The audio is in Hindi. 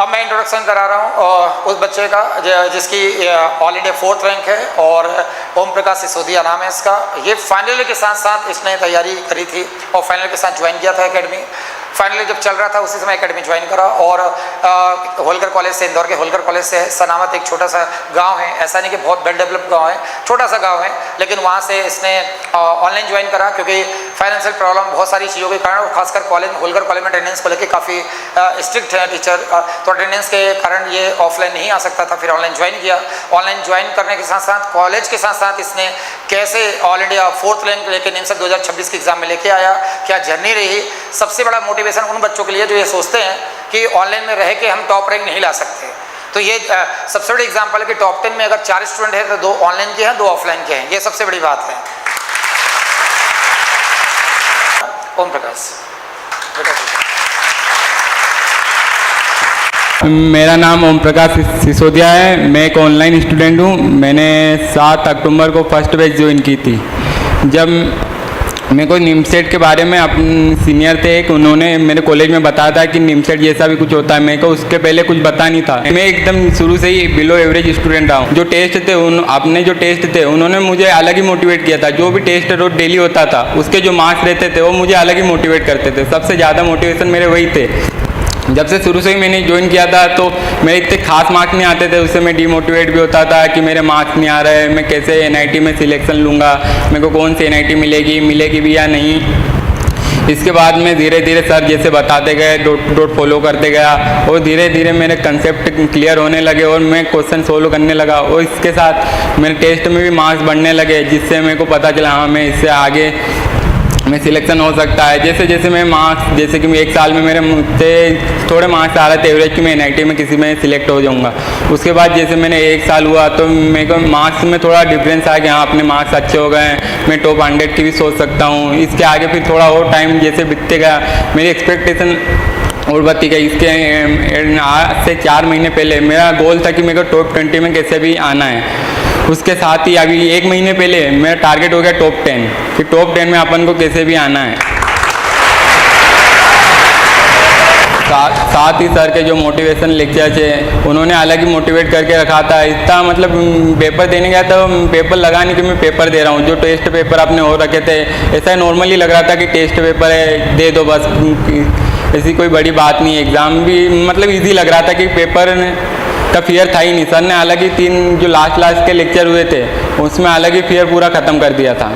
अब मैं इंट्रोडक्शन करा रहा हूँ उस बच्चे का जिसकी ऑल इंडिया 4th रैंक है और ओम प्रकाश सिसोदिया नाम है इसका। ये फाइनल के साथ साथ इसने तैयारी करी थी और फाइनल के साथ ज्वाइन किया था एकेडमी। फाइनल जब चल रहा था उसी समय एकेडमी ज्वाइन करा और होलकर कॉलेज से, इंदौर के होलकर कॉलेज से सनामत एक छोटा सा गांव है, ऐसा नहीं कि बहुत वेल डेवलप गांव है, छोटा सा गांव है, लेकिन वहाँ से इसने ऑनलाइन ज्वाइन करा क्योंकि फाइनेंशियल प्रॉब्लम बहुत सारी चीज़ों के कारण और खासकर कॉलेज में, होलकर कॉलेज में अटेंडेंस को लेकर काफ़ी स्ट्रिक्ट है टीचर, तो अटेंडेंस के कारण ये ऑफलाइन नहीं आ सकता था, फिर ऑनलाइन ज्वाइन किया। ऑनलाइन ज्वाइन करने के साथ साथ कॉलेज के साथ साथ इसने कैसे ऑल इंडिया 4th रैंक लेके निम्सक 2026 के एग्जाम में लेके आया, क्या जर्नी रही। सबसे बड़ा मोटिवेशन उन बच्चों के लिए जो ये सोचते हैं कि ऑनलाइन में रह के हम टॉप रैंक नहीं ला सकते, तो ये सबसे बड़ी एग्जाम्पल है कि टॉप 10 में अगर 4 स्टूडेंट है तो 2 ऑनलाइन के हैं, 2 ऑफलाइन के हैं, ये सबसे बड़ी बात है। ओम प्रकाश, मेरा नाम ओम प्रकाश सिसोदिया है। मैं एक ऑनलाइन स्टूडेंट हूँ। मैंने 7 अक्टूबर को फर्स्ट बैच ज्वाइन की थी। जब मेरे को निमसेट के बारे में अपने सीनियर थे एक, उन्होंने मेरे कॉलेज में बताया था कि निमसेट जैसा भी कुछ होता है, मेरे को उसके पहले कुछ पता नहीं था। मैं एकदम शुरू से ही बिलो एवरेज स्टूडेंट रहा हूँ। जो टेस्ट थे अपने जो टेस्ट थे उन्होंने मुझे अलग ही मोटिवेट किया था। जो भी टेस्ट रोज डेली होता था उसके जो मार्क्स रहते थे वो मुझे अलग ही मोटिवेट करते थे। सबसे ज़्यादा मोटिवेशन मेरे वही थे। जब से शुरू से ही मैंने ज्वाइन किया था तो मेरे इतने खास मार्क्स नहीं आते थे, उससे मैं डीमोटिवेट भी होता था कि मेरे मार्क्स नहीं आ रहे, मैं कैसे NIT में सिलेक्शन लूँगा, मेरे को कौन सी NIT मिलेगी भी या नहीं। इसके बाद में धीरे धीरे सर जैसे बताते गए, डॉट फॉलो करते गया और धीरे धीरे मेरे कंसेप्ट क्लियर होने लगे और मैं क्वेश्चन सोल्व करने लगा और इसके साथ मेरे टेस्ट में भी मार्क्स बढ़ने लगे, जिससे मेरे को पता चला हाँ मैं इससे आगे में सिलेक्शन हो सकता है। जैसे जैसे मैं मार्क्स, जैसे कि 1 साल में मेरे मुझसे थोड़े मार्क्स आ रहे थे एवरेज कि मैं NIT में किसी में सिलेक्ट हो जाऊंगा। उसके बाद जैसे मैंने 1 साल हुआ तो मेरे को मार्क्स में थोड़ा डिफरेंस आया कि हाँ अपने मार्क्स अच्छे हो गए हैं, मैं टॉप 100 की भी सोच सकता हूँ। इसके आगे फिर थोड़ा और टाइम जैसे बीतते गया मेरी एक्सपेक्टेशन और बढ़ती गई। इसके आज से 4 महीने पहले मेरा गोल था कि मेरे को टॉप 20 में कैसे भी आना है। उसके साथ ही अभी 1 महीने पहले मेरा टारगेट हो गया टॉप 10 कि टॉप 10 में अपन को कैसे भी आना है। साथ ही सर के जो मोटिवेशन लेक्चर्स है उन्होंने अलग ही मोटिवेट करके रखा था। इतना मतलब पेपर देने गया था, पेपर लगा नहीं कि मैं पेपर दे रहा हूँ। जो टेस्ट पेपर अपने हो रखे थे ऐसा नॉर्मली लग रहा था कि टेस्ट पेपर है दे दो बस, ऐसी कोई बड़ी बात नहीं है। एग्ज़ाम भी मतलब ईजी लग रहा था कि पेपर का फियर था ही नहीं। सर ने अलग ही 3 जो लास्ट के लेक्चर हुए थे उसमें अलग ही फियर पूरा ख़त्म कर दिया था।